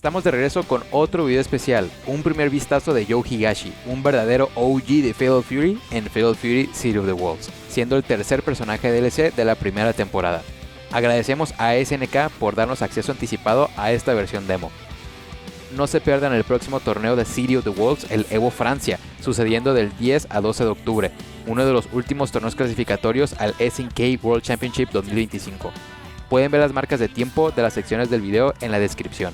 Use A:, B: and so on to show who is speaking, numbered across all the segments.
A: Estamos de regreso con otro video especial, un primer vistazo de Joe Higashi, un verdadero OG de Fatal Fury en Fatal Fury City of the Wolves, siendo el tercer personaje DLC de la primera temporada. Agradecemos a SNK por darnos acceso anticipado a esta versión demo. No se pierdan el próximo torneo de City of the Wolves, el Evo Francia, sucediendo del 10 a 12 de octubre, uno de los últimos torneos clasificatorios al SNK World Championship 2025. Pueden ver las marcas de tiempo de las secciones del video en la descripción.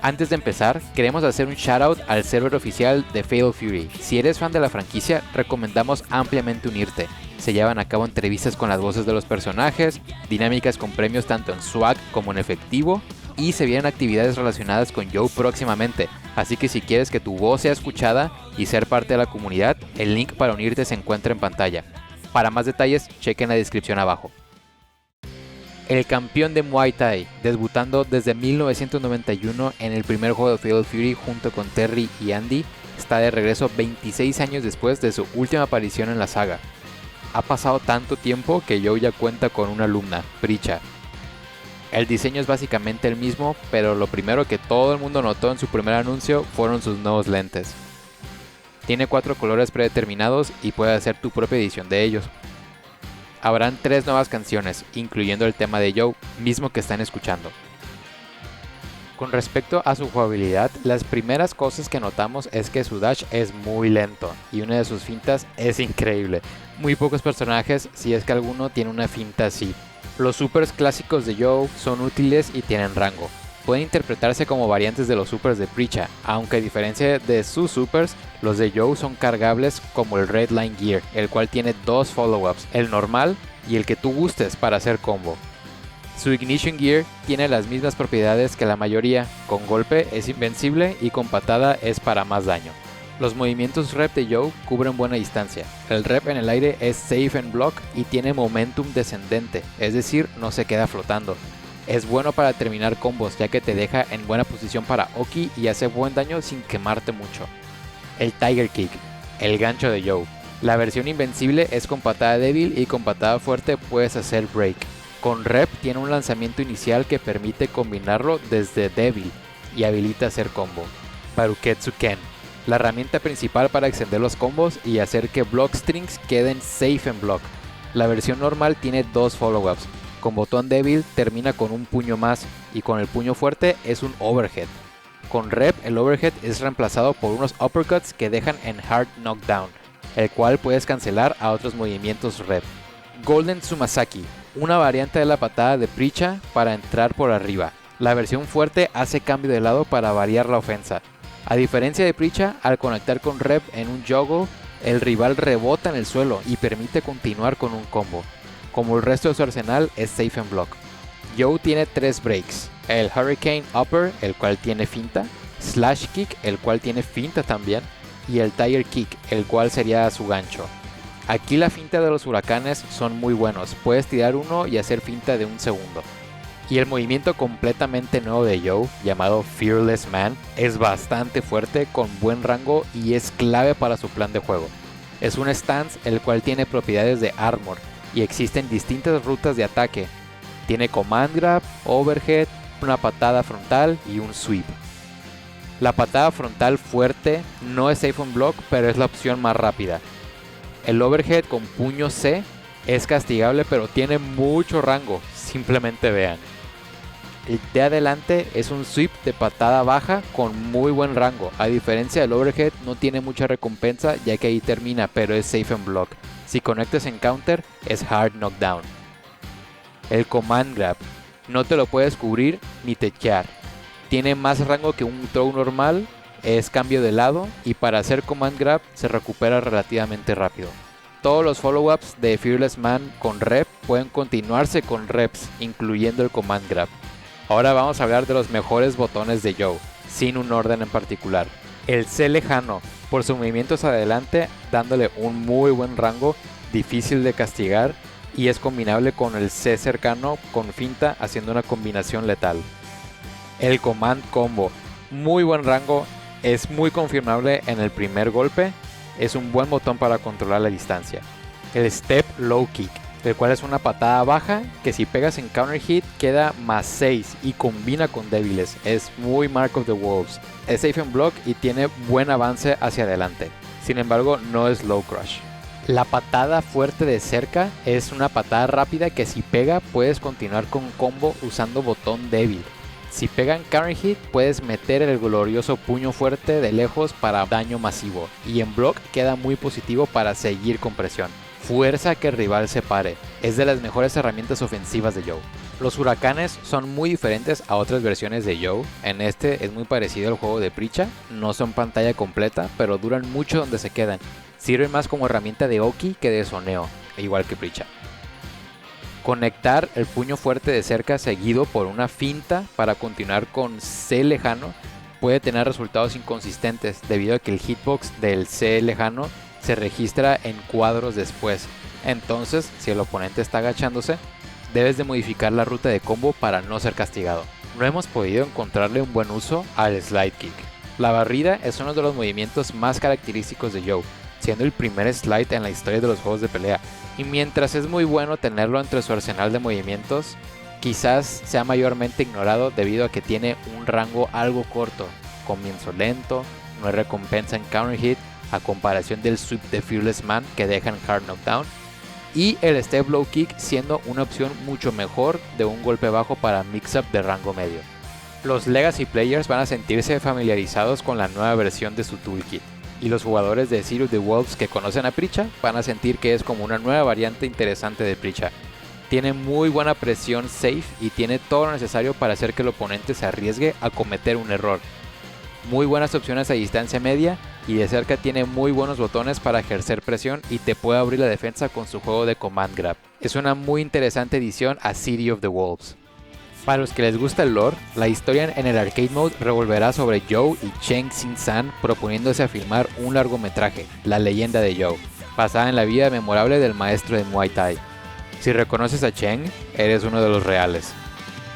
A: Antes de empezar, queremos hacer un shoutout al server oficial de Fatal Fury. Si eres fan de la franquicia, recomendamos ampliamente unirte. Se llevan a cabo entrevistas con las voces de los personajes, dinámicas con premios tanto en swag como en efectivo, y se vienen actividades relacionadas con Joe próximamente, así que si quieres que tu voz sea escuchada y ser parte de la comunidad, el link para unirte se encuentra en pantalla. Para más detalles, chequen la descripción abajo. El campeón de Muay Thai, debutando desde 1991 en el primer juego de Fatal Fury junto con Terry y Andy, está de regreso 26 años después de su última aparición en la saga. Ha pasado tanto tiempo que Joe ya cuenta con una alumna, Prisha. El diseño es básicamente el mismo, pero lo primero que todo el mundo notó en su primer anuncio fueron sus nuevos lentes. Tiene 4 colores predeterminados y puedes hacer tu propia edición de ellos. Habrán 3 nuevas canciones, incluyendo el tema de Joe, mismo que están escuchando. Con respecto a su jugabilidad, las primeras cosas que notamos es que su dash es muy lento y una de sus fintas es increíble. Muy pocos personajes, si es que alguno, tiene una finta así. Los supers clásicos de Joe son útiles y tienen rango. Pueden interpretarse como variantes de los supers de Prisha, aunque a diferencia de sus supers, los de Joe son cargables como el Red Line Gear, el cual tiene 2 follow-ups, el normal y el que tú gustes para hacer combo. Su Ignition Gear tiene las mismas propiedades que la mayoría, con golpe es invencible y con patada es para más daño. Los movimientos rep de Joe cubren buena distancia, el rep en el aire es safe en block y tiene momentum descendente, es decir, no se queda flotando. Es bueno para terminar combos ya que te deja en buena posición para Oki y hace buen daño sin quemarte mucho. El Tiger Kick, el gancho de Joe. La versión invencible es con patada débil y con patada fuerte puedes hacer break. Con rep tiene un lanzamiento inicial que permite combinarlo desde débil y habilita hacer combo. Baruketsu Ken, la herramienta principal para extender los combos y hacer que block strings queden safe en block. La versión normal tiene 2 follow-ups. Con botón débil termina con un puño más y con el puño fuerte es un overhead. Con rep el overhead es reemplazado por unos uppercuts que dejan en hard knockdown, el cual puedes cancelar a otros movimientos rep. Golden Tsumasaki, una variante de la patada de Prisha para entrar por arriba. La versión fuerte hace cambio de lado para variar la ofensa. A diferencia de Prisha, al conectar con rep en un juggle, el rival rebota en el suelo y permite continuar con un combo. Como el resto de su arsenal es safe en block. Joe tiene 3 breaks, el Hurricane Upper, el cual tiene finta, Slash Kick, el cual tiene finta también, y el Tiger Kick, el cual sería su gancho. Aquí la finta de los huracanes son muy buenos, puedes tirar uno y hacer finta de un segundo. Y el movimiento completamente nuevo de Joe, llamado Fearless Man, es bastante fuerte, con buen rango y es clave para su plan de juego. Es un stance el cual tiene propiedades de armor, y existen distintas rutas de ataque. Tiene command grab, overhead, una patada frontal y un sweep. La patada frontal fuerte no es safe on block, pero es la opción más rápida. El overhead con puño C es castigable, pero tiene mucho rango, simplemente vean. El de adelante es un sweep de patada baja con muy buen rango. A diferencia del overhead no tiene mucha recompensa ya que ahí termina, pero es safe en block. Si conectas en counter es hard knockdown. El command grab no te lo puedes cubrir ni techear. Tiene más rango que un throw normal, es cambio de lado y para hacer command grab se recupera relativamente rápido. Todos los follow-ups de Fearless Man con rep pueden continuarse con reps, incluyendo el command grab. Ahora vamos a hablar de los mejores botones de Joe, sin un orden en particular. El C lejano, por sus movimientos adelante, dándole un muy buen rango, difícil de castigar, y es combinable con el C cercano con finta, haciendo una combinación letal. El Command Combo, muy buen rango, es muy confirmable en el primer golpe, es un buen botón para controlar la distancia. El Step Low Kick, el cual es una patada baja que si pegas en counter hit queda más 6 y combina con débiles. Es muy Mark of the Wolves. Es safe en block y tiene buen avance hacia adelante. Sin embargo, no es low crush. La patada fuerte de cerca es una patada rápida que si pega puedes continuar con combo usando botón débil. Si pega en counter hit puedes meter el glorioso puño fuerte de lejos para daño masivo. Y en block queda muy positivo para seguir con presión. Fuerza que el rival se pare. Es de las mejores herramientas ofensivas de Joe. Los huracanes son muy diferentes a otras versiones de Joe. En este es muy parecido al juego de Preacha. No son pantalla completa, pero duran mucho donde se quedan. Sirven más como herramienta de Oki que de soneo, igual que Preacha. Conectar el puño fuerte de cerca seguido por una finta para continuar con C lejano puede tener resultados inconsistentes debido a que el hitbox del C lejano se registra en cuadros después. Entonces, si el oponente está agachándose, debes de modificar la ruta de combo para no ser castigado. No hemos podido encontrarle un buen uso al slide kick. La barrida es uno de los movimientos más característicos de Joe, siendo el primer slide en la historia de los juegos de pelea. Y mientras es muy bueno tenerlo entre su arsenal de movimientos, quizás sea mayormente ignorado debido a que tiene un rango algo corto, comienzo lento, no hay recompensa en counter hit a comparación del sweep de Fearless Man que deja en hard knockdown, y el step low kick siendo una opción mucho mejor de un golpe bajo para mix-up de rango medio. Los Legacy players van a sentirse familiarizados con la nueva versión de su toolkit, y los jugadores de City of the Wolves que conocen a Preacha van a sentir que es como una nueva variante interesante de Preacha. Tiene muy buena presión safe y tiene todo lo necesario para hacer que el oponente se arriesgue a cometer un error. Muy buenas opciones a distancia media y de cerca tiene muy buenos botones para ejercer presión y te puede abrir la defensa con su juego de command grab. Es una muy interesante edición a City of the Wolves. Para los que les gusta el lore, la historia en el arcade mode revolverá sobre Joe y Cheng Xin-san proponiéndose a filmar un largometraje, La leyenda de Joe, basada en la vida memorable del maestro de Muay Thai. Si reconoces a Cheng, eres uno de los reales.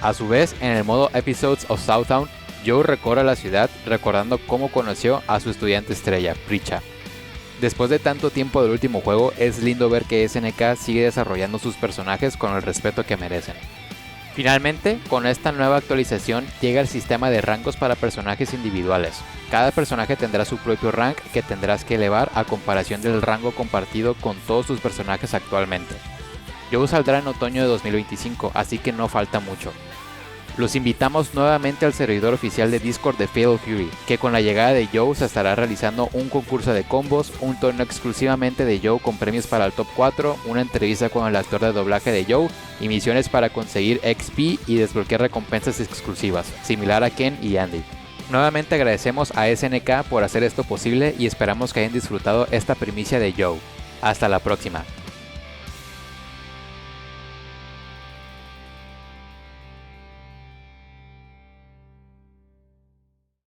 A: A su vez, en el modo Episodes of Southtown, Joe recorre la ciudad recordando cómo conoció a su estudiante estrella, Preacha. Después de tanto tiempo del último juego, es lindo ver que SNK sigue desarrollando sus personajes con el respeto que merecen. Finalmente, con esta nueva actualización llega el sistema de rangos para personajes individuales. Cada personaje tendrá su propio rank que tendrás que elevar a comparación del rango compartido con todos tus personajes actualmente. Joe saldrá en otoño de 2025, así que no falta mucho. Los invitamos nuevamente al servidor oficial de Discord de Fatal Fury, que con la llegada de Joe se estará realizando un concurso de combos, un torneo exclusivamente de Joe con premios para el top 4, una entrevista con el actor de doblaje de Joe y misiones para conseguir XP y desbloquear recompensas exclusivas, similar a Ken y Andy. Nuevamente agradecemos a SNK por hacer esto posible y esperamos que hayan disfrutado esta primicia de Joe. Hasta la próxima.